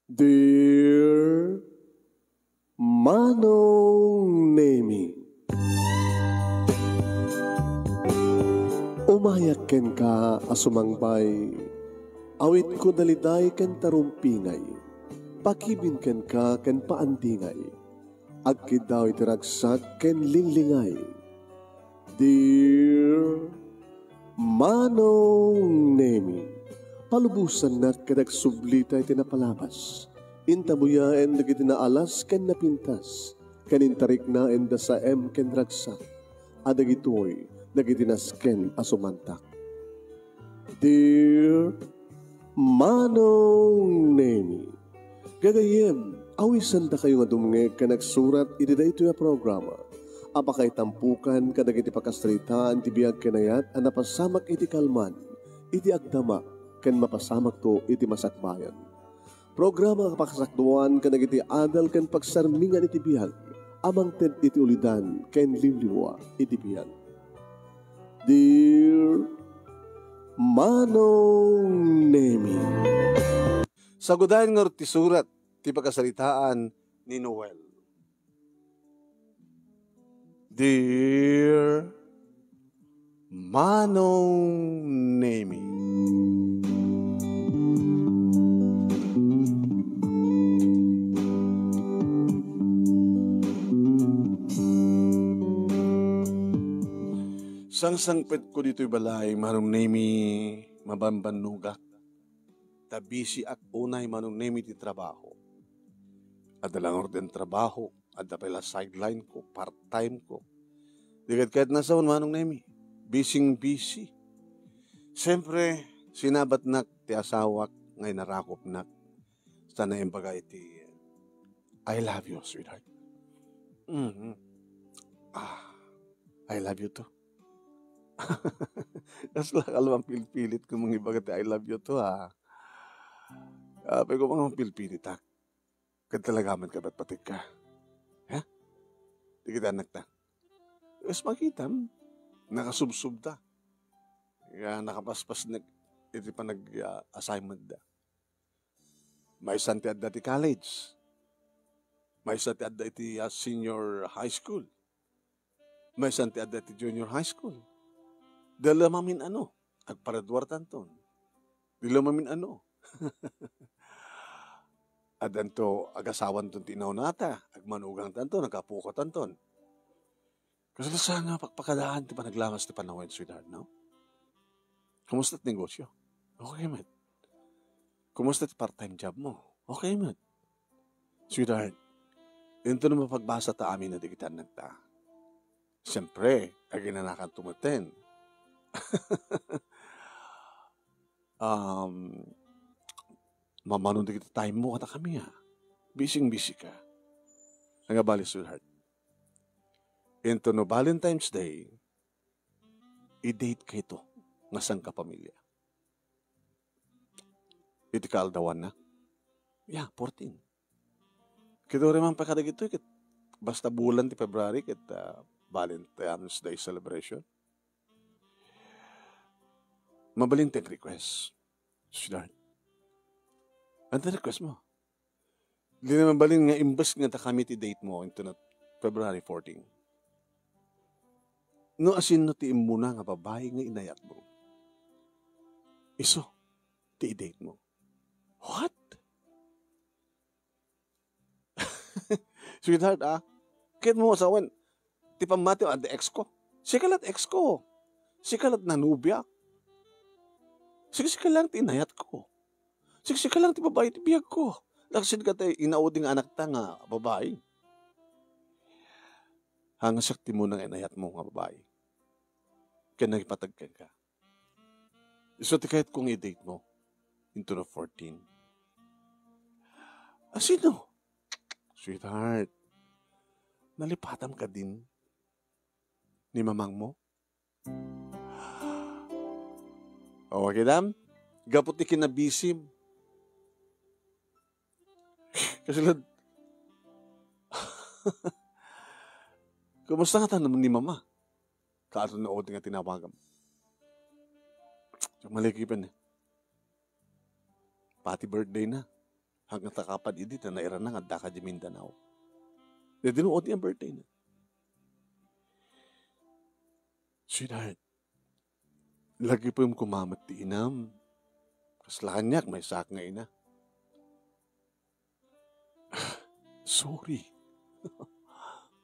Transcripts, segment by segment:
Dear Manong Nemi, umayak ken ka asumangbay, awit ko daliday ken tarumpingay, pakibin ken ka ken paandingay, agkid daw itiragsak ken linglingay. Dear Manong Nemi, palubusan na kadagsublita iti napalabas. Intabuyaen dagiti naalas ken napintas. Kanintarik na enda sa ken ragsak. Adagitoy dagiti nasken asumantak. Dear Manong Nemi, gagayem, awisan da kayo nga dumngeg ka nagsurat iti daytoy a programa. Apakay tampukan kadagiti pakastritaan ti biag kenayat a napasamak iti kalman, iti agdama, ken mapasamak to iti masakbayan. Programa kapakasakduan kadagiti adal ken pagsarmingan iti biag, amang ted iti ulidan ken limliwa iti biag. Dear Manong Nemi, Sagudayan nga ti surat ti pagkasalitaan ni Noel. Dear Manong Nemi, sangsangpet ko dito'y balay, Manong Nemi, mabambanugak. Tabisi ak unay Manong Nemi ti trabaho. Adalang orden trabaho, adapela sideline ko, part-time ko. Dikat kahit nasa Manong Nemi, busy. Siyempre, sinabat nak ti asawak, ngay narakop nak. Sana yung bagay ti, I love you, sweetheart. I love you too. Kasi lang pilit ko mga ibagat I love you to ha. Pero ko mga pilit ha. Kadalagaman ka ba't patik ka? Ha? Di kita anak ta. Mas makita, nakasubsub ta. Nakapaspas iti pa nag-assignment da. May santi adda ti college. May santi adda iti senior high school. May santi adda iti junior high school. Dala mamin agparadwar tanton. Dala mamin Adanto agasawan ton tinaw nata, agmanugang tanton, nagkapuka tanton. Kasi lasa nga pagpakadaan ti panaglangas ti panawin, sweetheart, no? Kumusta ti negosyo? Okay, man. Kumusta ti part-time job mo? Okay, man. Sweetheart, ito na mapagbasa ta amin na digitan nagta. Siyempre, aginanakan tumaten. Mamanon kita time mo kata kami ha. Busy ka. Ang abali, sweetheart. Into no Valentine's Day, i-date ka ito nga sang kapamilya. Iti kaaldawan na? Yeah, 14. Kito rin man pakadag ito, basta bulan ti February, Valentine's Day celebration. Mabalinteng request. Sweetheart. Ano request mo? Hindi naman balin nga imbas nga kami ti date mo into na February 14. No asin no ti imuna nga babae nga inayat mo. Iso, ti date mo. What? Sweetheart, kaya mo asawan, ti pamati at the ex ko. Sikalat ex ko. Sikalat nanubya. Siksika lang ti inayat ko. Siksika lang ti babae ti biyag ko. Laksin ka tayo inauding anak ta nga babae. Hangasak ti mo nang inayat mo nga babae. Kaya nagipatagkan ka. So ti kahit kung i-date mo into the 14. Sino? Sweetheart, nalipatam ka din ni mamang mo? O, kidam, gapot ti kinabisim. Kasi lad, kumusta nga tanong ni mama? Kaato na oding nga tinawagam. Malikipan eh. Pati birthday na. hanggang takapad idi na naira na nga daka di Mindanao. Di dinuot niya birthday na. Sweetheart, lagi po yung kumamat ti inam. Kaslahan niyak, may sak nga ina. Sorry.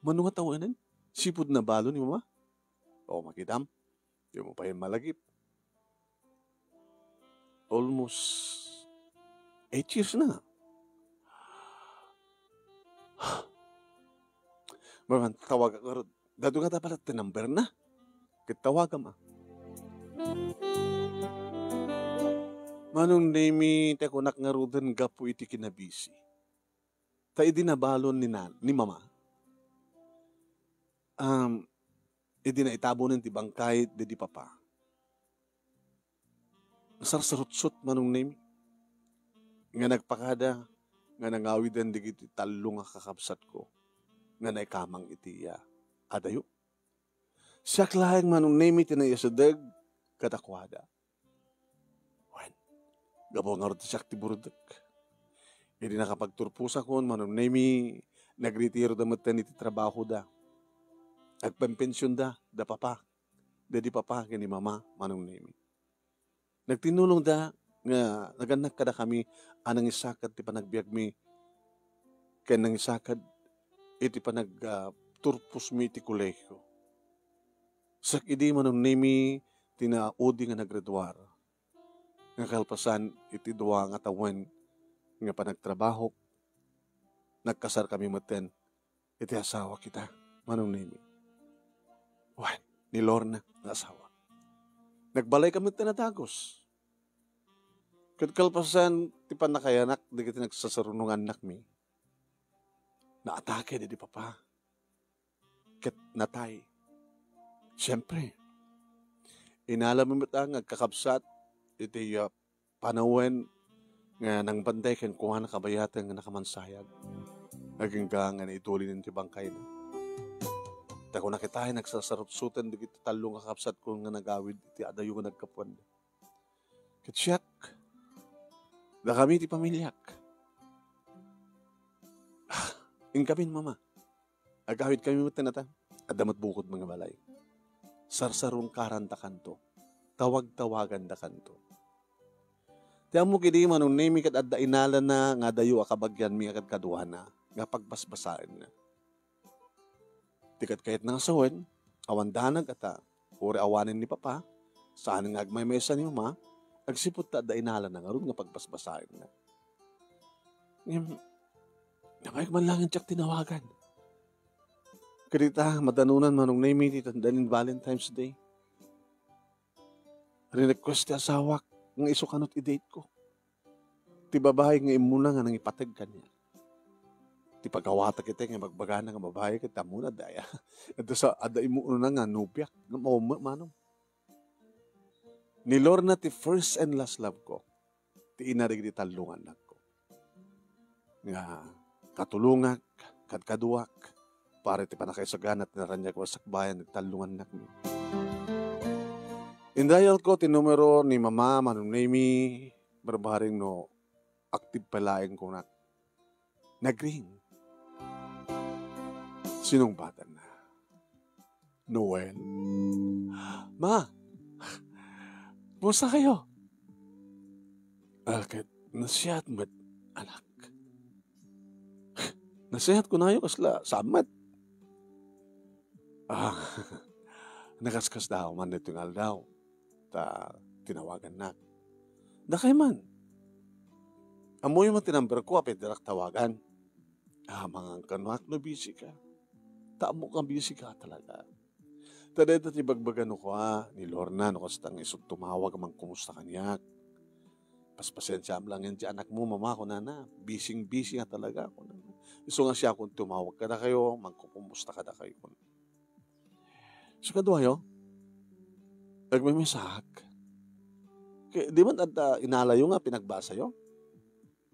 Mano nga tawanan? Sipod na balo ni mama? O makidam, di mo pa yung malagip. Almost 8 years na. Maran, tawag ako. Dado nga ta pala tinumber na. Kitawag ma. Manong name te kunak nga rudan gapo iti kinabisi. Ta idi nabalon ni mama. Idi na itabonin ti bangkay di papa. Nasarsarot-sot manong name. Nga nagpakada, nga nangawidan di iti talo nga kakabsat ko. Nga naikamang iti adayo. Siyak lahing manong name iti na yasadag katakwada. Wan, gabaw nga rin siyak ti burudag. Hindi nakapagturpusa ko, manong name nagretiro da matan iti trabaho da. Nagpampensyon da papa. Da di papa, kini mama, manong name. Nagtinulong da, nga naganak kada kami, anang isakad ti panagbiag mi, kaya nang isakad, iti panagturpus mi iti kolehyo. Sak idi manong name, tinaudi nga nagreduar. Nga kalpasan, iti duwa nga tawen, nga panagtrabaho, nagkasar kami maten, iti asawa kita, manong name. Wan, ni Lorna, nga asawa. Nagbalay kami tinatagos. Kalpasan, ti panakayanak, di kita nagsasarunungan anak mi. Naatake di papa. Ket natay. Siyempre, inalam mo ang nagkakabsat, iti panawen nga nang banday ken kuha na kabayatan nga nakamansayag. Naging nga naituloy ng ti bangkay na. Tako nakitahin, nagsasarot-sutan, di kita talong kakabsat ko nga nagawid, iti adayo nga nagkapuan. Katsyak, da kami ti pamilyak. Ingkapin mama, agawid kami mo tinata, adamat bukod mga balay. Sarsarong karanta kanto, tawag-tawagan da kanto. Tiyan mo kini manong name kat adda inalan na nga dayo akabagyan mi akat kaduha na, nga pagbasbasaan na. Tikat kahit nang sawen, awandanag ata, uri awanin ni papa, saan nga agmay-mesa ni mama, agsipot ta adda inalan na nga ron nga pagbasbasaan na. Namayag man lang ang tiyak tinawagan. Kadita, madanunan manong name iti tandanin Valentine's Day. Request ti asawak nga isukanot i-date ko. Ti babae nga imuna nga nang ipatag kanya. Ti pagkawata kita nga magbagana nga babae kita muna daya. Ito sa ada imuuna nga nubyak nga mauma manong. Ni Lorna ti first and last love ko. Ti inarig di talungan na ko. Nga katulungak, kadkaduak, pare ti panakaisagan at naranyag wasak bayan nagtalungan na kami. Indayal ko ti numero ni mama manong name barbaring no active palaing ko na nagring. Sinong bata na? Noel. Ma, musta kayo? Alkat, nasiyat mat anak. Nasihat ko na yun kasla, samat. Nakaskas daw, man nitungal daw. Ta, tinawagan na. Dakay man. Amoy mo tinamber ko, apit dirak tawagan. Mga kanuak na busy ka. Taamo kang busy ka talaga. Tada ito tibagbagan ko ni Lorna, no kastang isog tumawag mang kumusta kanyak. Paspasensya lang yan si anak mo, mama ko na. Busy nga talaga ako na. Iso nga siya kung tumawag ka na kayo, magkupumusta ka na kayo. So kadwa yo, nagmimisak. Di man at inalayo nga pinagbasa yo?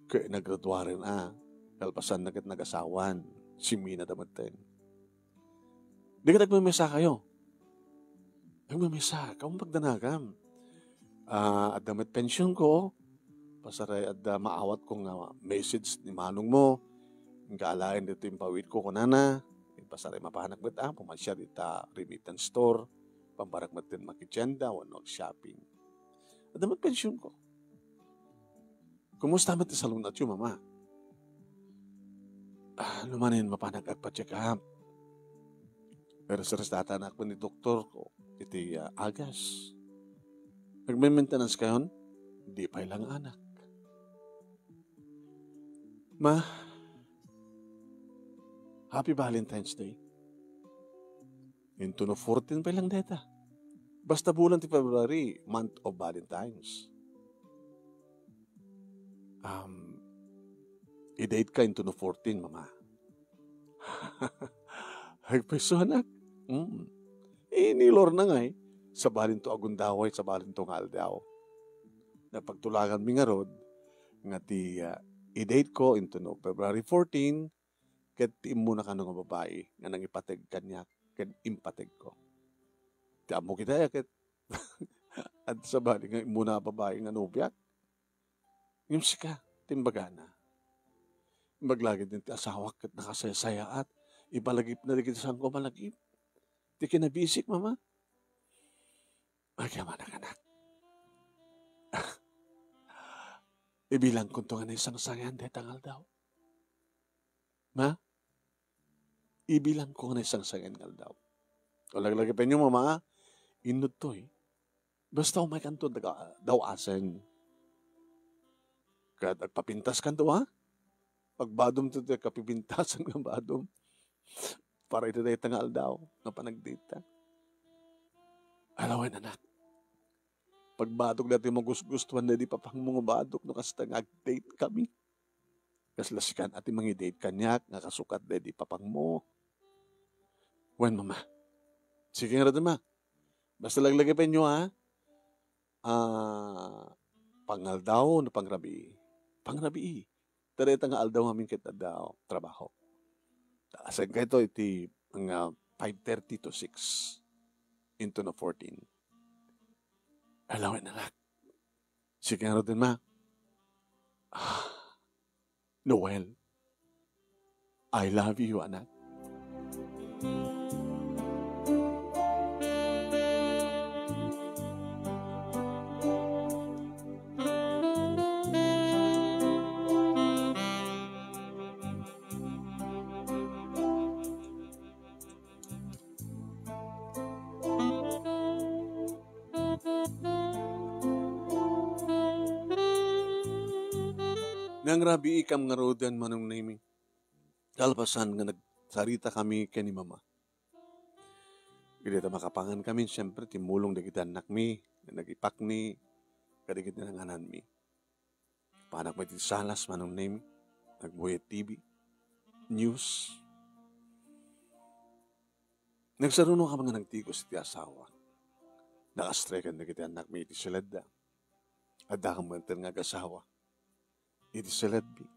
Kaya nagradwa rin kalpasan na kit nag-asawan, si Mina damaten. Di ka nagmimisa kayo. Nagmimisa, kung pagdanagam. At damit pensyon ko, pasaray at maawat ko nga message ni manong mo. Ang kaalain dito yung pawid ko kunana. Pasaray mapahanak mo ita, pumasya dita remittance store, pambarak mo din makitsyenda, wano shopping. At damat pensyon ko. Kumusta mo ti salon at yung mama? Lumanin mapahanak at pa-check up. Pero sa restata na ako ni doktor ko, iti Agas. Nagme-maintenance kayon, di pa ilang anak. Ma, Happy Valentine's Day. Into no 14 pa lang data. Basta bulan ti February, month of Valentine's. I-date ka into no 14, mama. Ay, peso anak. Nilor na nga sa balin to agundaway, sa balin to ngaldaw. Napagtulagan mi nga rod, nga ti i-date ko into no February 14, ket muna ka nga babae, nga nang ipateg kanya, ket impateg ko. Ti amo kita ya, ket at sa balin nga muna babae nga nubyak. Yung sika, timbaga na. Maglagid din ti asawak ket nakasaya-saya at ibalagip na digit saan ko malagip. Ti kinabisik, mama. Magyaman ang anak. Ibilang ko ito nga na isang sangan de tangal daw. Ma? Ibilang ko nga na isang sangan ngal daw. O laglagi pa niyo, mama, inod to Basta umay kanto daw asen. Kaya nagpapintas kanto, ha? Pagbadom to kapipintasan ng badom. Para ito dahi tangal daw na panagdita. Alawin, anak. Pagbadog natin magustuhan na di papang mga badog no kasta nag-date kami. Kaslasikan at mga date kanyak nga kasukat na di papang mo. Wen, mama. Sige nga rin, ma. Basta laglagay pa nyo, ha? Pangal daw no pangrabi. Pangrabi. Tarita nga aldaw amin kita daw trabaho. Asan ka ito, iti mga 5:30 to 6 into na 14. Alawin, anak. Sige nga rin, ma. Noel, I love you, anak. Nang rabi ikam nga rodan manong naming. Kalpasan nga nagsarita kami kay ni mama. Kita makapangan kami, siyempre, timulong na kita anak mi, nagipak ni, kadikit na nanganan mi. Panak may salas manong naming, nagbuhay TV, news. Nagsaruno ka mga nagtigos iti asawa. Nakastrekan na kita anak mi iti silad. At dakang mantan nga asawa. Iti saladbi.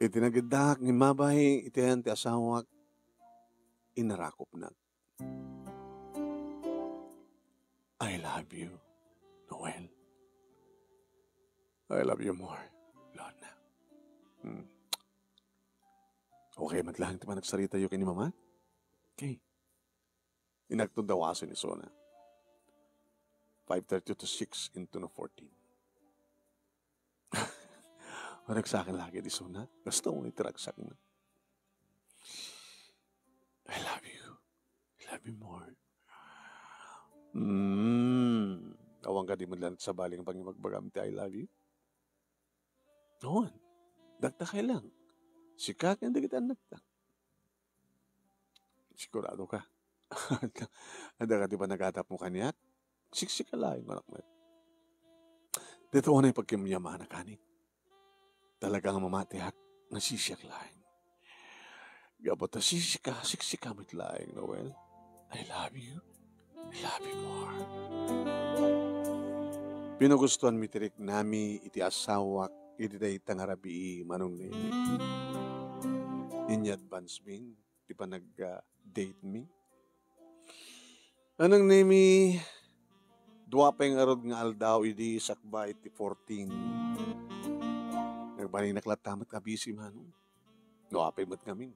Iti nagadak ni mabay, iti yan ti asawak, inarakop na. I love you, Noel. I love you more, Lorna. Okay, matlahan ti pa nagsarita yu kay ni mama? Okay. Inagtod dawasin ni Sona. 5:30 to 6 into no 14. Warak sa akin lagi di Sona. Gusto mo itiragsak na. I love you. I love you more. Awang ka di mo lang sa baling pang magbagam ti I love you. Noon. Dagta kay lang. Sikak hindi kita nagta. Sigurado ka. Ada ka di ba nagatap mo kanyak? Siksik ka lang, anak mo. Dito ko na yung pagkimyaman na kanin. Talagang mamatihat, nasisyak lang. Gabot na siksik kamit lang, Noel. I love you. I love you more. Pinugustuhan mitirik nami iti asawak, iti day tangarabi manong nini. In advance min, di pa nag-date mi. Anong nimi, Dua pa yung arod nga aldaw, idi sakbay ti 14. Nagbaling naklatamat ka busy man. Dua pa yung mat kami.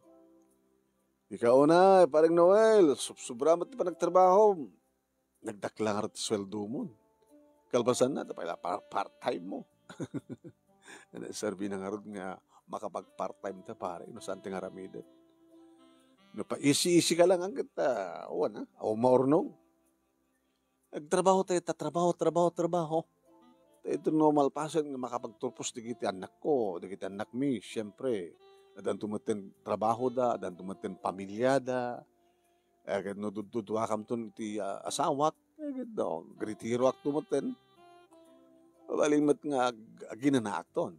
Ikaw na, parang Noel, subramat pa nagtrabaho. Nagdaklang rat sweldo mo. Kalbasan na, tapos part-time mo. Serbi ng arod nga makapag-part-time ta pare, no saan nga ramidan. No pa isi-isi ka lang ang kita, o maurnong. Nagtrabaho tayo, trabaho. Ito normal pasan nga makapagturpos di kiti anak ko, di kiti anak mi, siyempre. Adan tumaten trabaho da, adan tumaten pamilya da. Kaya no dudwa kam to ti asawak, gritiro ak tumaten. Balimot nga ginanaak ton.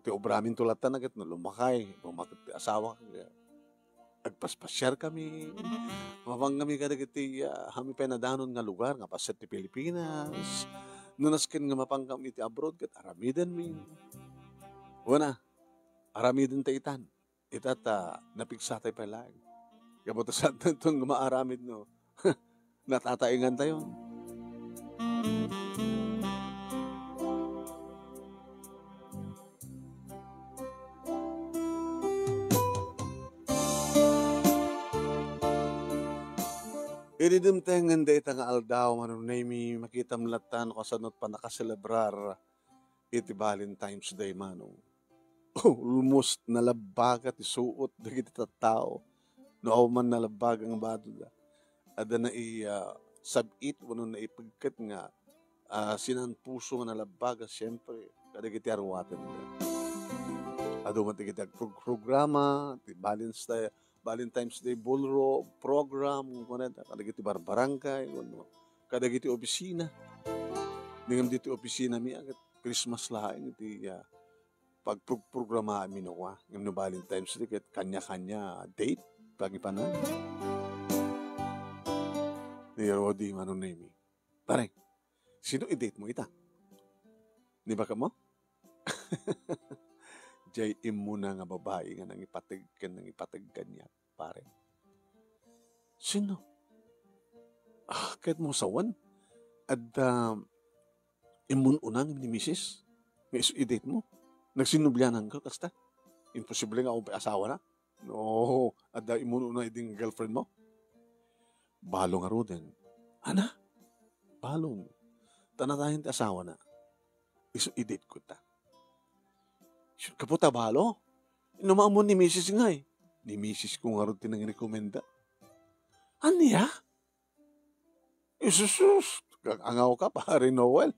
Ti obramin tulatan agad no lumakay, bumakit ti asawa. Agpaspasyar kami. Mabang kami kada kiti hami pa nadanon nga lugar nga paset ti Pilipinas. Nunaskin nga mapangkam iti abroad kat aramidan mi. Una, aramidan ta itan. Itata napiksatay pa lang. Kabuto sa itong maaramid no. Natataingan tayo. Ididimtengan da ita nga aldaw, manunay makita mlatan o kasanot pa nakaselebrar iti Valentine's Day manong. Almost nalabaga ti suot da kiti tattao. No man nalabaga ang bado da. Ada na sabit, wano na ipagkat nga sinan puso nga nalabaga, siyempre, kada kiti arwatan da. Ado man ti kiti programa, ti Valentine's Day Bullro program, kadagiti barbarangay, kadagiti opisina. Dingam diti opisina mi agad Christmas lain iti pagprograma mi no ngam no Valentine's Day ket kanya-kanya date pagipanan. Ni Rodi manon nemi. Pare, sino i-date mo ita? Ni ba ka mo? Jay imuna nga babae nga nang ipatagkan niya, pare. Sino? Kahit mo sawan. At imun unang ni Mrs. Nga i-date mo. Nagsinubyanan ka, kasta. Imposible nga akong asawa na. No, at imun unang iding girlfriend mo. Balong nga roden. Ana? Balong. Tanatahin ti asawa na. I-date ko ta. Kaputa balo? Inumaamon ni Mrs. nga eh. Ni Mrs. ko nga rin tinang-rekomenda. Aniya? Isusus! Angaw ka, pare Noel.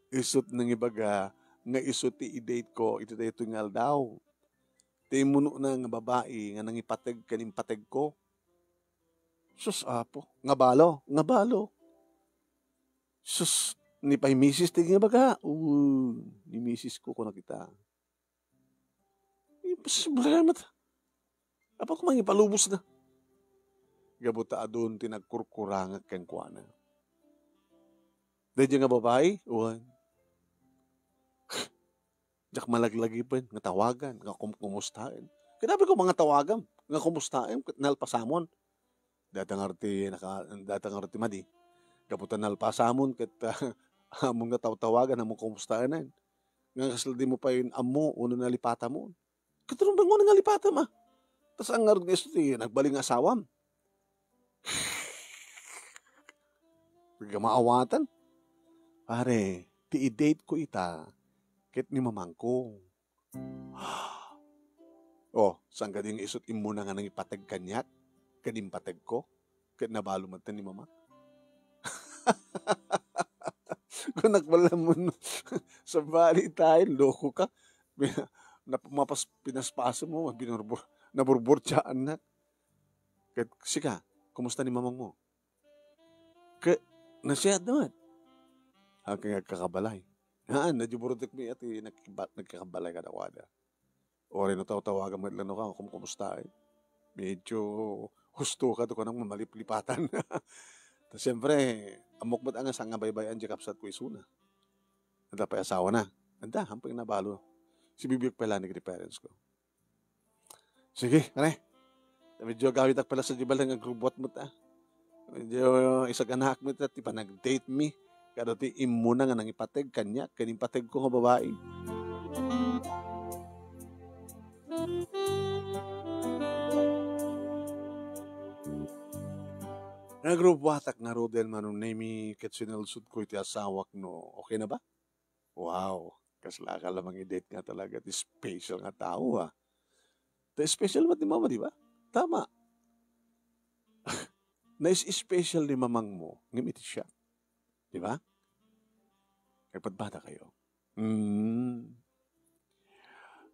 Isot nang ibaga, nga isot ti i-date ko, ito tayo tungal daw. Ti muno na nga babae, nga nang ipatag kanimpatag ko. Sus, apo. Nga balo. Sus, ni pa Mrs. tignan baga. Ni Mrs. ko nakita. Problema ta. Apa ko mangipalubos na. Gabuta adun tinagkurkurangag kang kuana. Dahil nga babae, jak malaglagi pa nga tawagan, nga kumustain. Kinabi ko mga tawagan, nga kumustain, nalpasamon. Datangarti madi. Gabuta nalpasamon, kat among nataw-tawagan, among kumustaan na. Nga kasaldi mo pa yun, amo, uno nalipata mo. Katarong bang unang nalipata ma? Tapos ang nga rin nagbaling asawam. Maawatan. Pare, ti-date ko ita, kit ni mamangko. Saan ka din isot imuna nga nang ipatag kanyak, kadimpatag ko, kit nabalo man ni mama. Kung nakbala mo sa bali tayo, loko ka. Pinaspaso mo, naburbur siya anak. Kaya, sika, kumusta ni mamang mo? Nasiyad naman. Hanggang nagkakabalay. Najuburutik mi at nagkakabalay ka na wada. O rin tawagan mo lang ka kung kumusta eh. Medyo husto ka to ka nang mamalip-lipatan. Tapos siyempre, amok ba't ang asang nga baybayan di kapsat ko isuna. Nanda pa asawa na. Nanda, hampang nabalo. Si bibiyok pala ni parents ko. Sige, kare. Medyo gawit ak pala sa jibal ng agrubot mo ta. Medyo isa ganak mo iti pa nag-date me. Kada ti imuna nga nang ipateg kanya. Kaning pateg ko nga babae. Nagrubwatak nga rodel manong nami ket sinalsud ko iti asawak no. Okay na ba? Wow. Kasla ka lamang i-date nga talaga. Ti special nga tao ha. The special mat ni mama, di ba? Tama. Na-special ni mamang mo. Ngimiti siya. Di ba? Kaya bata kayo.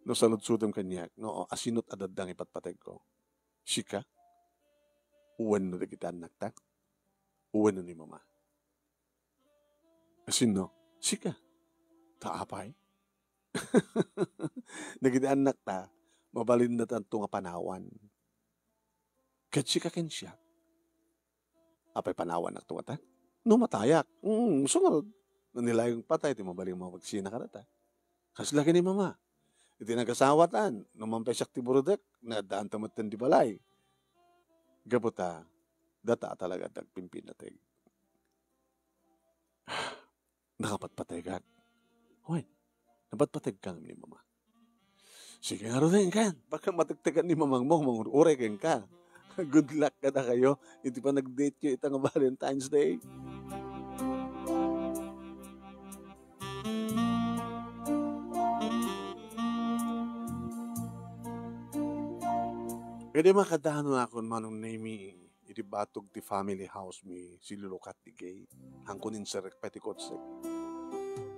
No saludsudong kanyak. No, asinot adadang ipatpateg ko. Sika? Uwan no kita anak ta? Uwan no ni mama. Asin no? Sika? Taapay? Nagita anak ta, mabalin na tanto nga panawan. Kat sika ken siya. Apay panawan na tunga ta? No matayak. Sunod. Nanilayong patay, ti mabaling mga magsina ka na ta. Kasi laki ni mama. Iti nagkasawatan, numampay siya ti burudak, nadaan tamatan di balay. Gabuta, data talaga tagpimpin natin. Nakapatpatay ka. Hoy, napatpatay ka ni mama. Sige nga rin ka. Baka matagtagan ni mamang mo, manguray ka. Good luck ka na kayo. Hindi pa nag-date nyo itang Valentine's Day. Kaya makadano ako manong nami iti batog ti family house mi silulukat ti gay. Hangkunin sa rekpetikotsek.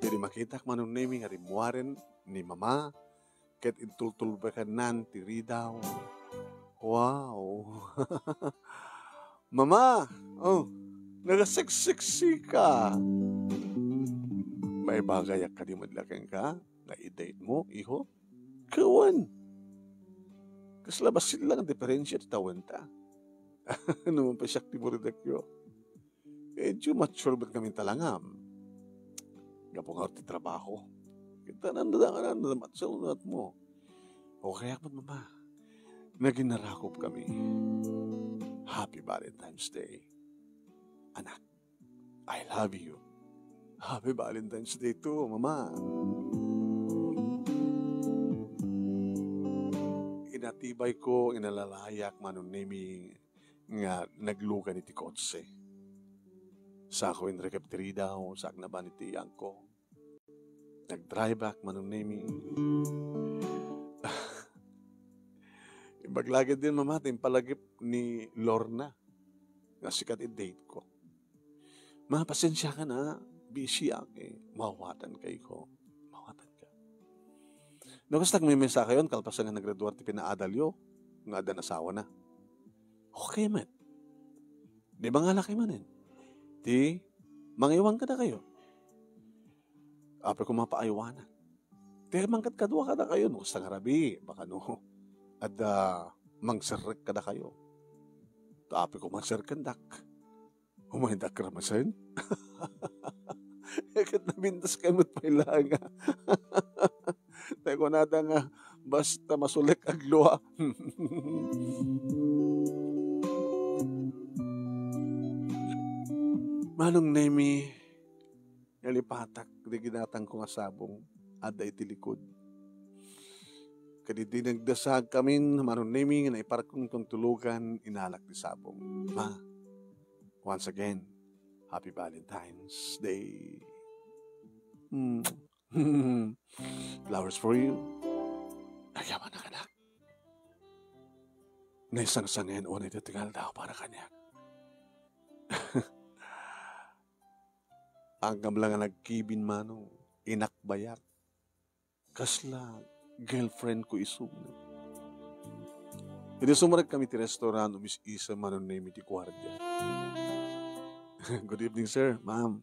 Jadi makitak manong nami nga rimuaren ni mama ket intultulbakan nan ti ridaw. Wow! Mama! Oh, nagaseksiksi ka! May bagayak ka di madlaking ka? Na i-date mo, iho? Kawan! Kaslabas sila ang diferensya at tawan ta. Naman pa siyak ti buridakyo. Medyo mature ba't kami talangam? Gapong ti trabaho. Kita nandadangan na sa unat mo. O kaya mat mama. Naging narakop kami. Happy Valentine's Day. Anak, I love you. Happy Valentine's Day too, mama. Inatibay ko, inalalayak manon nemi nga naglugan iti kotse. Sa ako in rekapterida o sa agnaban iti angko. Nag-drive back manon nemi. Ibaglagad din mama, palagip ni Lorna. Nga sikat i-date ko. Ma, pasensya ka na. Busy ako eh. Mawatan kay ko. Mawatan ka. Nakas may mensahe yun, kalpasan nga naggraduar ti pinaadalyo. Nga adan asawa na. Okay man. Di ba nga laki man eh? Di, mangiwan ka na kayo. Apre ko mapaayawanan. Di, mangkat kadwa ka na kayo. No, sa ngarabi. Baka no. At mangserrek ka na kayo. Tapi ko mangserkendak. Humahindak ka ramasan. Kat nabintas kayo mo't pailaga. Tayo ko nada nga, basta masulik agluwa. Manong nemi, yalipatak, di ginatang ko nga sabong, ada itilikod. Kadidi nagdasag kami, manong nemi, nga naiparakong kong tulugan, inalak di sabong. Ma, once again, Happy Valentine's Day. Flowers for you. Ayaman na kanak. Naisang-sangin o naitatigal daw para kanya. Agam lang nga nagkibin manong, inakbayak. Kasla, girlfriend ko isuna. Hindi sumarag kami ti restaurant, umis-isa manon na imi ti kwardiya. Good evening, sir, ma'am.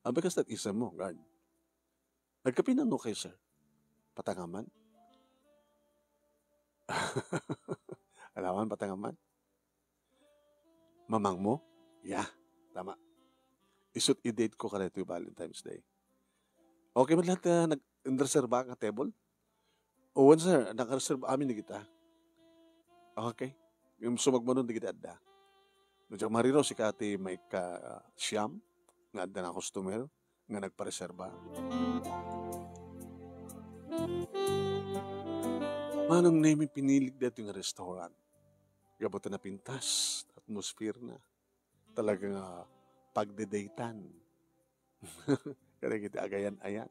Abagas tat isa mo, guard. Nagkapinan no kayo, sir? Patangaman? Alaman, patangaman? Mamang mo? Yeah, tama. Isut i-date ko ka na ito yung Valentine's Day. Okay man lahat na nag-reserve ba ka table? Oo, sir, naka-reserve amin na kita. Okay. Yung sumagmanon na kita adda. Diyan marino si kati may ka siyam, nga da na customer, nga nagpareserba. Manong name pinilig dito yung restaurant. Gabutan na pintas, atmosphere na. Talagang pagdedatan. Kaya kita agayan-ayan.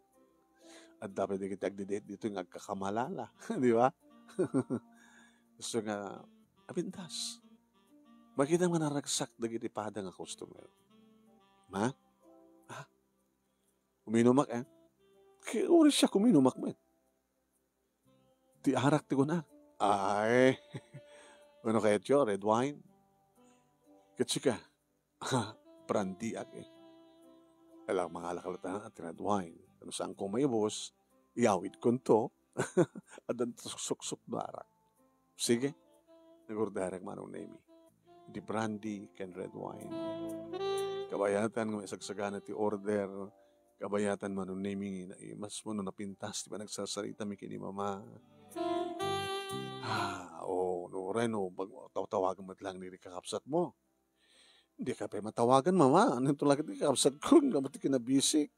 At dapat kita agdedate dito yung agkakamalala. Di ba? So nga, apintas. Makita nga naragsak na gitipada nga customer. Ma? Ha? Uminumak eh? Kaya uri siya kuminumak mo eh. Ti arak ti ko na. Ay, ano kaya tiyo? Red wine? Katsika, brandy ak eh. Alam, mga alakalatan at red wine. Ano saan ko may bus, iawid ko to, at ang suksok na arak. Sige, nagordarag manong name. Di brandy can red wine. Kabayatan ng may sagsagana ti order, kabayatan manong name, mas mo na pintas, di ba nagsasarita mi kini mama. No Reno, tawagan mo lang ni kakapsat mo. Hindi ka pa matawagan, mama. Ano ito lang iti kakapsat ko? Gamit kinabisik.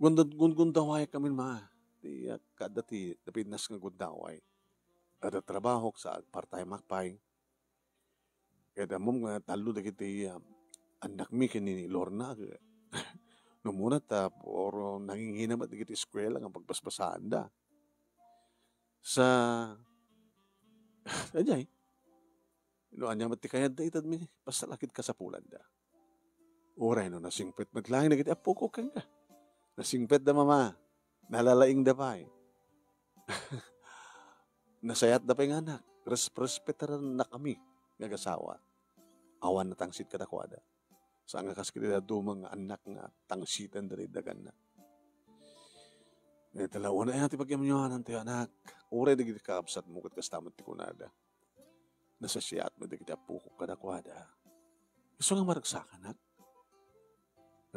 Gundaway kami, ma. Di kada ti napinas nga gundaway. Ada trabaho sa part-time makpay. Kaya mo nga talo da kiti anak mi kini Lorna. No muna or nanginghinamat da kiti eskwela nga pagbasbasaan da. Sa ajay. No anya mati kayad da itad mi pasalakit ka sa pulan da. Oray no nasingpet maglaing na kiti apo ko kang ka. Nasingpet da mama. Nalalaing da pa eh. Nasayat da pa yung anak. Respetaran na kami. Ngagasawa. Awan na tangsit ka dakwada. Saan nga kaskilida dumang anak nga tangsitan dari dagan na. Talawa na yan, tipagyamanyanan tayo anak. Uray na giti kaabsat mo kat kastamat ti kunada. Nasa siyat mo na giti apukok kadakwada. Gusto nga maragsakan, anak.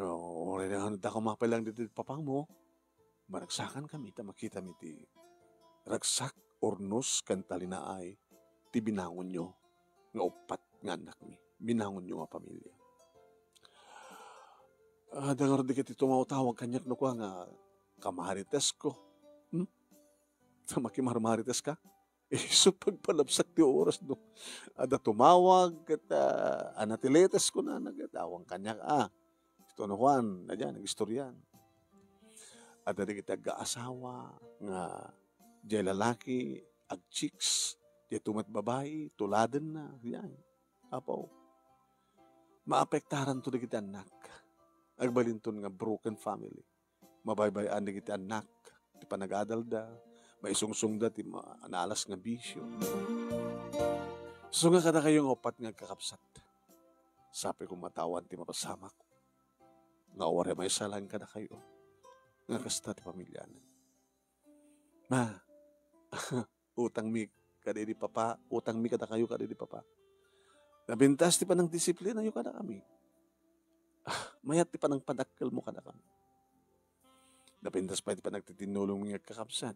Uray na nga kumapay lang dito papang mo. Maragsakan kami, makita mi ti ragsak ornos kan talinaay ti binangon nyo nga upat nga anak mi. Binangon nyo nga pamilya. Dangar di kiti tumawag kanyak no ko nga kamarites ko. Sa makimarmarites ka? So pagpalapsak ti oras no. Ada tumawag at anatiletes ko na nagatawang kanyak. Ito no Juan, na dyan, nag-istoryan. At ada kita ga-asawa nga di lalaki, ag chicks, di tumat babae, tuladen na. Yan. Apo. Maapektaran to di kita anak. Agbalinton nga broken family. Mabaybayan di kita anak. Di pa nag-adalda. Maisungsung da ti analas nga bisyo. So nga kada kayong opat nga kakapsat. Sabi kong matawan ti mapasamak. Nga ore may salan kada kayo. Nga kasta ti pamilyanan. Ma, utang mi kada di papa. Utang mi kada kayo kada di papa. Nabintas ti pa ng disiplina yung kada kami. Mayat ti pa ng padakkel mo kada kami. Nabintas pa ti pa nagtitinulong mga kakapsat.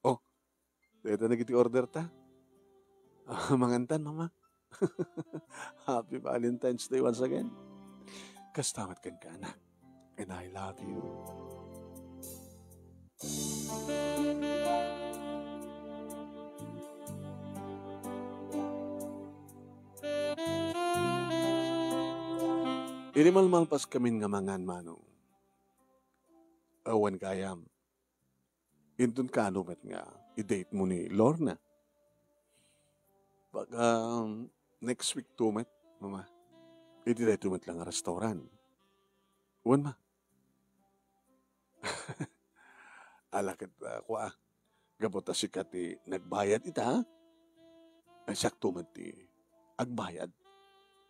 Oh, ito na order ta. Mangantan, mama. Happy Valentine's Day once again. Kastamat kang kanak. And I love you. Inimalmalpas kami nga mangan manong. Awan kayam. Intun ka anumet nga, i-date mo ni Lorna. Pag next week tumet, mama, i-date tumet lang ang restaurant. Uwan ma. Alakit ko gabot si kati nagbayad ita. Siyak tumet ti agbayad.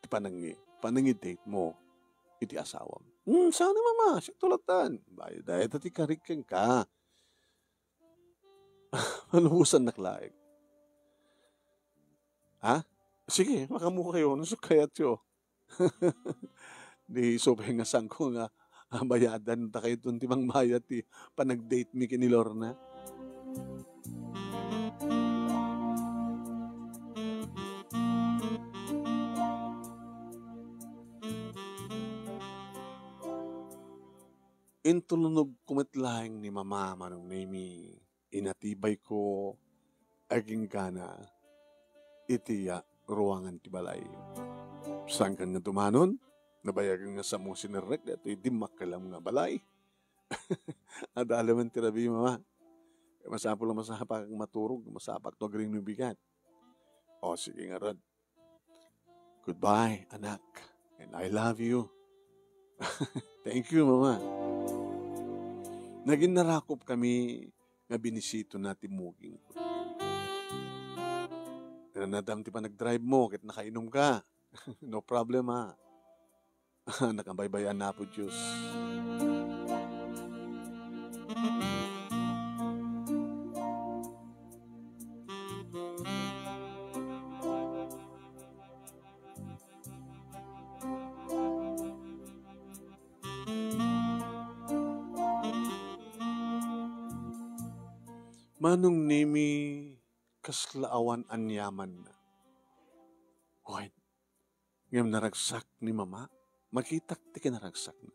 Ti panangi-date mo, iti asawam. Sana mama, siyak tulatan. Bayad dahil iti karikeng ka. Maluhusan naklaig. Ha? Sige, makamuha kayo. Nusok kaya tiyo. Di sobeng nga sangko nga bayadan ta kayo dun timang bayad ti panag-date mi kini Lorna. intulunog kumitlaing ni mama manong nemi inatibay ko aging gana itiya ruangan ti balay. Saan kan nga tumanon? Nabayagan nga sa mong sinirek dito di makalam nga balay. At alaman ti rabi mama. Masapol lang masapak ang maturog, masapak to agring nubigat. O sige nga rod. Goodbye, anak. And I love you. Thank you, mama. Naging narakop kami nga binisito natin muging. Nanadam ti pa nag-drive mo, kit nakainom ka. No problem, ha. Nakambaybayan na po, Diyos. Manong nimi kaslaawan anyaman na. Hoy, ngayong naragsak ni mama, makitak ti ka naragsak na.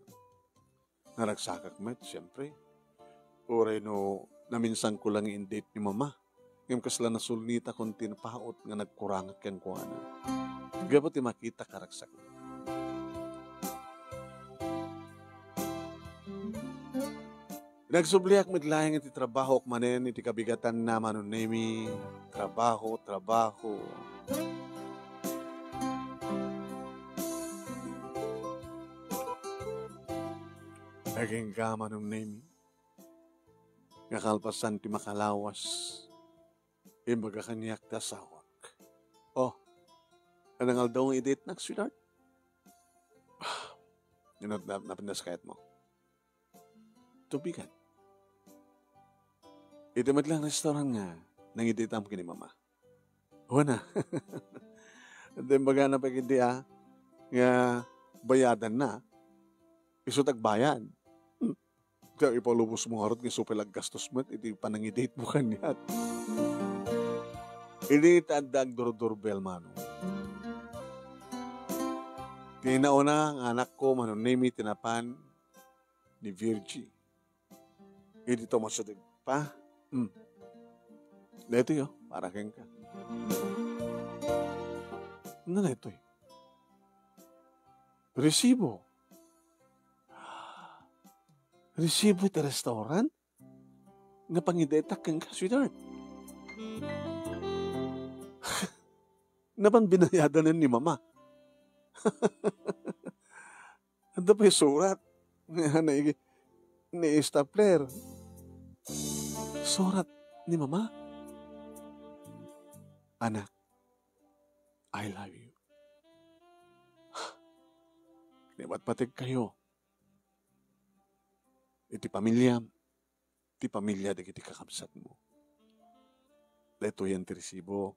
Naragsak met, siyempre. Ure no, naminsang ko lang in-date ni mama. Ngayong kasla nasulnita kung tinapaot nga nagkurangat kang kuwana. Gabo ti makita karagsak na. Nagsubliak midlayang iti trabaho manen iti kabigatan na manunemi. Trabaho. Naging ka manunemi. Nakalpasan ti makalawas. Imbaga kanyak tasawak. Oh, anangal daw ang i-date na, sweetheart? Napindas kayat mo. Tubigan. Ito matlang restaurant nga, nangiditam ko ni mama. Wana. At then baga na pagkindi nga bayadan na, isutag bayan. Kaya ipalubos mo harot, nga supelag gastos mo, iti panangidate mo kanyat. Hindi tadag doorbell mano. Tinauna ang anak ko, manunimi tinapan ni Virgie. Hindi ito masudig pa. Dito yun, para keng ka. Ano na ito eh? Resibo. Resibo ito restaurant? Nga pangidetak keng ka, sweetheart. Napan binayadan ni mama. Ano pa yung surat? Ni-stapler. Surat ni mama. Anak, I love you. Liwat patig kayo. Iti pamilya di kiti kakabsat mo. Dito yan ti resibo.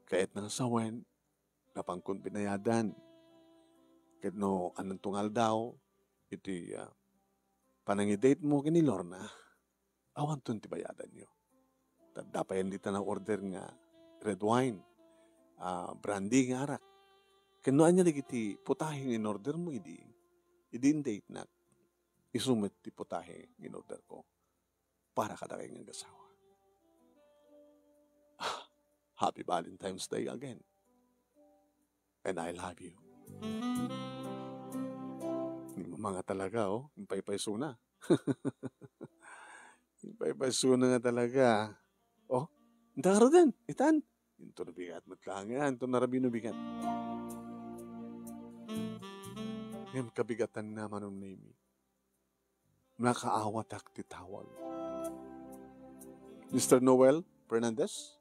Kahit nang sawen, napangkon pinayadan. Kahit no, anong tungal daw, iti panangidate mo kini Lorna, awan ton ti bayadan nyo. Dapayan dito na order nga red wine, brandy nga arak. Kanoan niya nagiti putahe in order mo, idi date na, isumit ti putahe in order ko, para kadakay ng gasawa. Happy Valentine's Day again. And I love you. Mga talaga, yung paypayso na. Yung paypayso na nga talaga. Oh, ndaro din, itan. Ito nabigat, matlangan. Ito narabi nabigat. Yung kabigatan naman ng name. Nakaawat ak titawag. Mr. Noel Fernandez?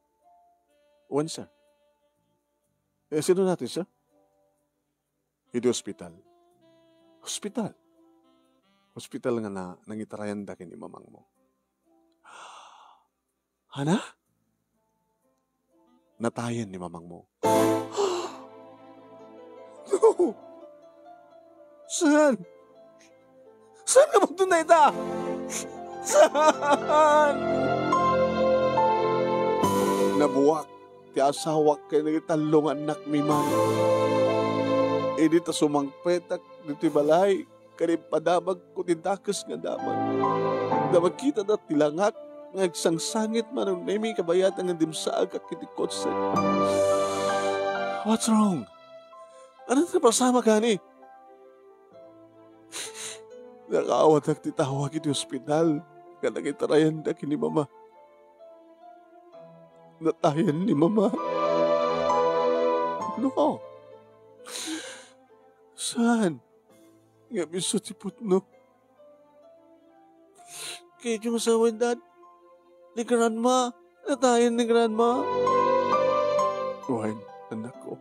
When, sir? Sino natin, sir? Ito hospital. Hospital? Hospital nga na nangitarayan da kini mamang mo. Hana? Natayan ni mamang mo. No! Saan? Saan ka magtunay ta? Saan? Nabuwak. Ti asawak kay nagitalong anak mi man. Dito sumangpetak dito balay. Kanin padamag ko tindakas nga damag. Na magkita na tilangak, ngagsangsangit manong nemi kabayatan nga dimsaag at kitikot sa. What's wrong? Ano na pasama ka ni? Nakaawat ang titawag iti ospital. Nga nagitarayan na kini mama. Natayan ni mama. No. Saan? Nga miso tipot no. Kaya yung asawa dad. Ni grandma. Natayan ni grandma. Wine, anak ko.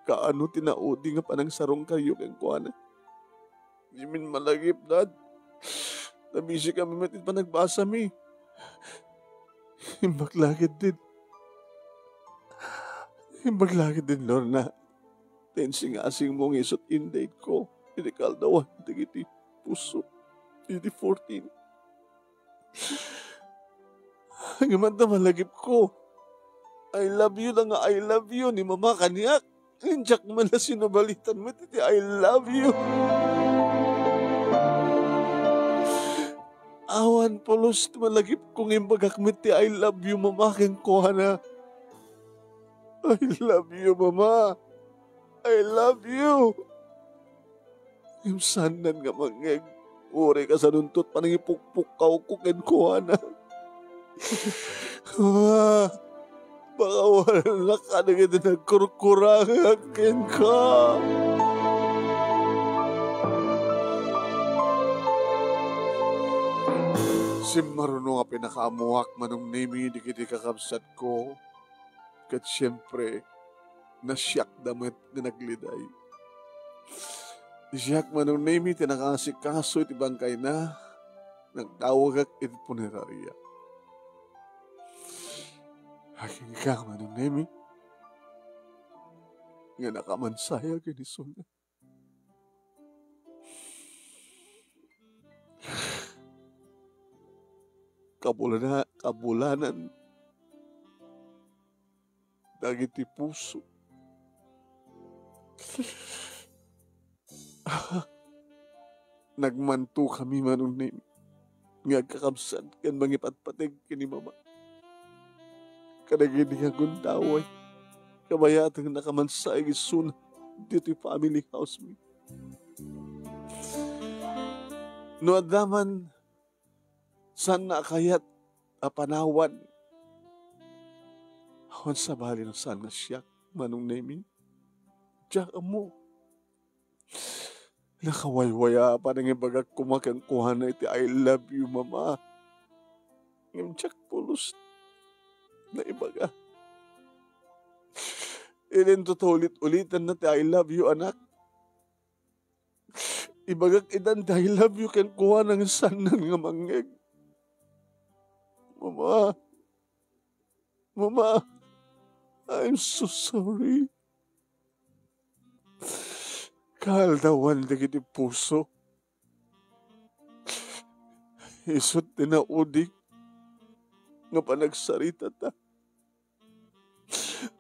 Kaano tinaudi nga panang sarong kayo kang kuwana. Di min malagip, dad. Nabisi kami matit pa nagbasa mi. Himbaglagid din. Himbaglagid din, Lorna. Tensing-asing mong isot indate ko. Inikaldawan, iti puso. Iti 14. Hanggang na malagip ko. I love you lang nga, I love you ni mama kaniyak. Injak man na sinabalitan mo, titi, I love you. Awan polos malagip kong imbagakmit ti I love you, mama, keng kuhana. I love you, mama. I love you. Yung sanan nga mangeg. Uri ka sa nuntot pa nang ipukpukaw ko ken kuhana. Baka wala ka na ganda nagkurkurangan ken ka. Si marunong nga pinakaamuhak manong nemi di kiti kakabsat ko. Kat siyempre, nasyak damit na nagliday. Siyak manong nemi tinakasikaso iti bangkay na nagtawag ak iti punerarya. Aking ka manong nemi nga nakamansaya ginisol na. Kabulanan dagiti puso. Nagmanto kami manong nemi nga kakabsat kan mangipatpatig kini mama. Kadagini nga gundaway kabayatang nakamansay gisun dito family house mi. No adaman san na kayat apanawan awan sa bali ng san nga siyak manong nemi. Diyak mo. Nakawaywaya pa nang ibagak kumakang kuha na iti I love you, mama. Ngam Jack pulos na ibaga. Ilin to ulit-ulitan na ti I love you, anak. Ibagak idan ti I love you kan kuha ng sanan nga manggeg. Mama. Mama. I'm so sorry. Kaldawan dagiti puso. Isot tinaudik nga panagsarita ta.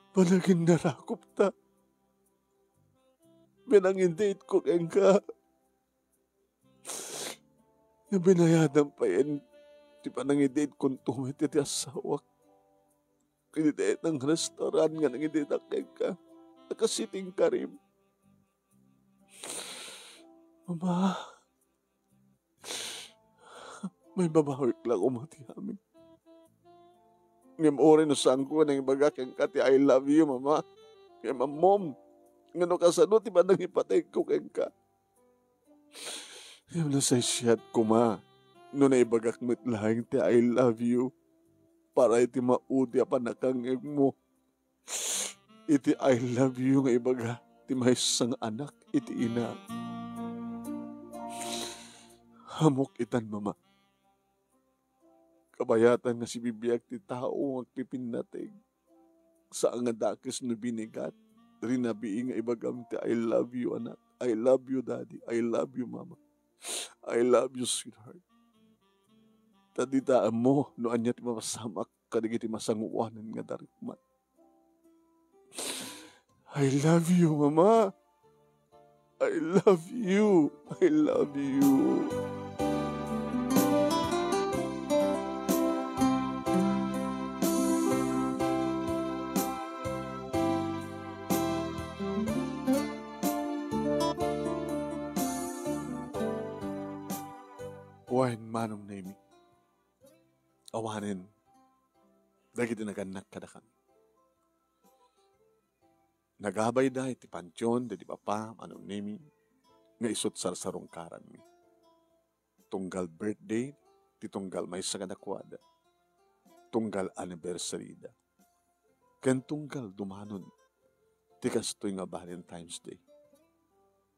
Panagin narakop ta. Binangindate ko keng ka. Nga binayadan pa yan. Di panangindate kong tumit iti asawak. Kinidate ng restaurant nga nangindate keng ka. Nakasiting ka rin. Mama, may babawik lang umati amin. Ngam ori no sangko nang ibaga keng kati I love you, mama. Ngam mom, ngano kasano ti ba nang ipatay ko keng ka. Ngam nasay siyat ko ma, no na ibagak mo't lahing ti I love you, para iti maudi apanakangeg mo. Iti I love you nga ibaga, ti may sang anak, iti ina. Hamok itan, mama. Kabayatan nga si bibiyag ti tao ang pipinatig. Sa nga dakis no binigat. Rinabi nga ibagam ti I love you, anak. I love you, daddy. I love you, mama. I love you, sweetheart. Taditaan mo, no anya ti mapasamak kadigiti masanguwanan nga darikmat. I love you, mama. I love you. I love you. Wain manong nemi. Awanin. Dagiti naganak kada kami. Nagabay da iti pansyon, di papa, manong nemi. Nga isot sarsarong karan mi. Tunggal birthday, ti tunggal may sagadakwada. Tunggal anniversary da. Ken tunggal dumanon. Ti kastoy nga Valentine's Day.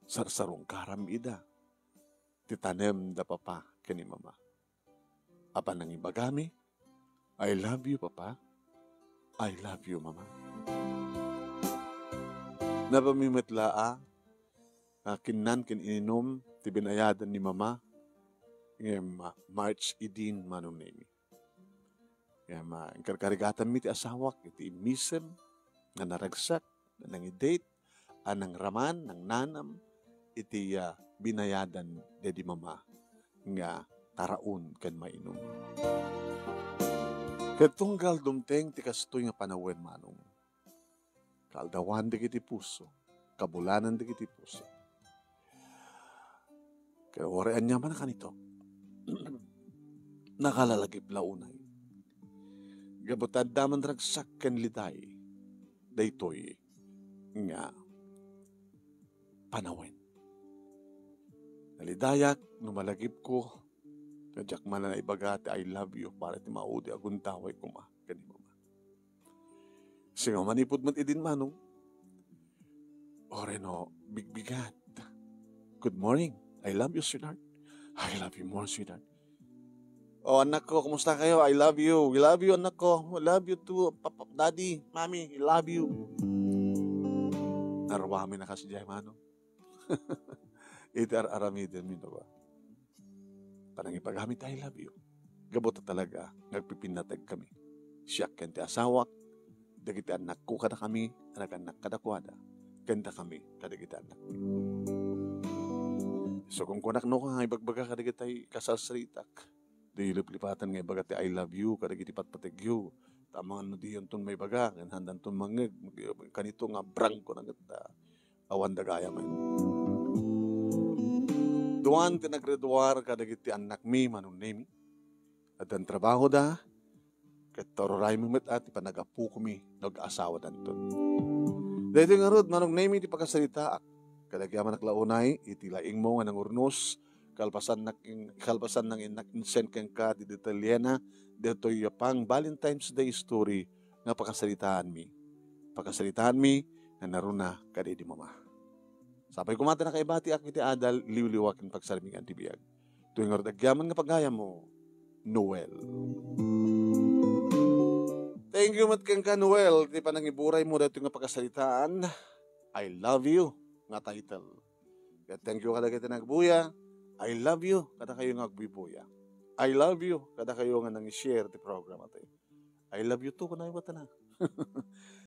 Sarsarong karam ida. Ti tanem da papa kani mama. Apa nang ibagami? I love you, papa. I love you, mama. Napamimetlaa, kinan kin ininom, ti binayadan ni mama, ngem March 18 manong nemi. Ngem karkarigatan mi ti asawak, iti imisem, nga naragsak, nga nangidate, anang raman, nang nanam, iti binayadan di mama, nga taraon kan mainom. Katunggal dumteng ti kastoy nga panawen manong. Kaldawan di kiti puso, kabulanan di kiti puso. Kaya warean niya man kanito. Nakalalagip launay. Gabutad daman ragsak ken liday. Daytoy nga panawen. Nalidayak, numalagip ko, kadyak man na ibagati, I love you, para ti maudi aguntaway kuma, kanimo ba. Singa manipod man idin manong, oreno, bigbigat. Good morning, I love you, sweetheart. I love you more, sweetheart. Oh, anak ko, kumusta kayo? I love you. We love you, anak ko. I love you too, papa, daddy, mami, I love you. Narwami na kasi dyan, manong. Iti aramidin mi ba? Parang ipagamit, I love you. Gabot talaga, nagpipinatag kami. Siyak kente asawak, dagiti anak ko kada kami, anak-anak kada kwada, kenta kami, kadagiti anak. So kung kunak no ka, ibagbaga kadagiti kasasritak, di liplipatan nga ibagati I love you, kadagiti patpategyo, tamang ano di yun ton may baga, handan ton mangeg, kanito nga brang ko na awan dagaya man. Duwan tinagreduar kadagiti anak mi manong nemi. At ang trabaho da, katororay mo met at ipanagapu kami nag-asawa danton. Dahil nga rod, manong nemi ti pagkasalita, kadagyaman naklaunay, itilaing mo nga ng urnos, kalpasan ng insen keng ka di Italiana, dito pang Valentine's Day story nga pagkasalitaan mi. Pagkasalitaan mi na naruna kadi di mama. Sapay kumata na kaibati ak iti adal, liwliwakin pagsarming antibiyag. Tuwing agyaman nga pagaya mo, Noel. Thank you matkang ka, Noel. Di pa nangiburay mo dito nga pagkasalitaan. I love you nga title. Kaya thank you kada kita nagbuya. I love you kada kayo nga agbibuya. I love you kada kayo nga nang-share ti program natin. I love you too kung na iwata na.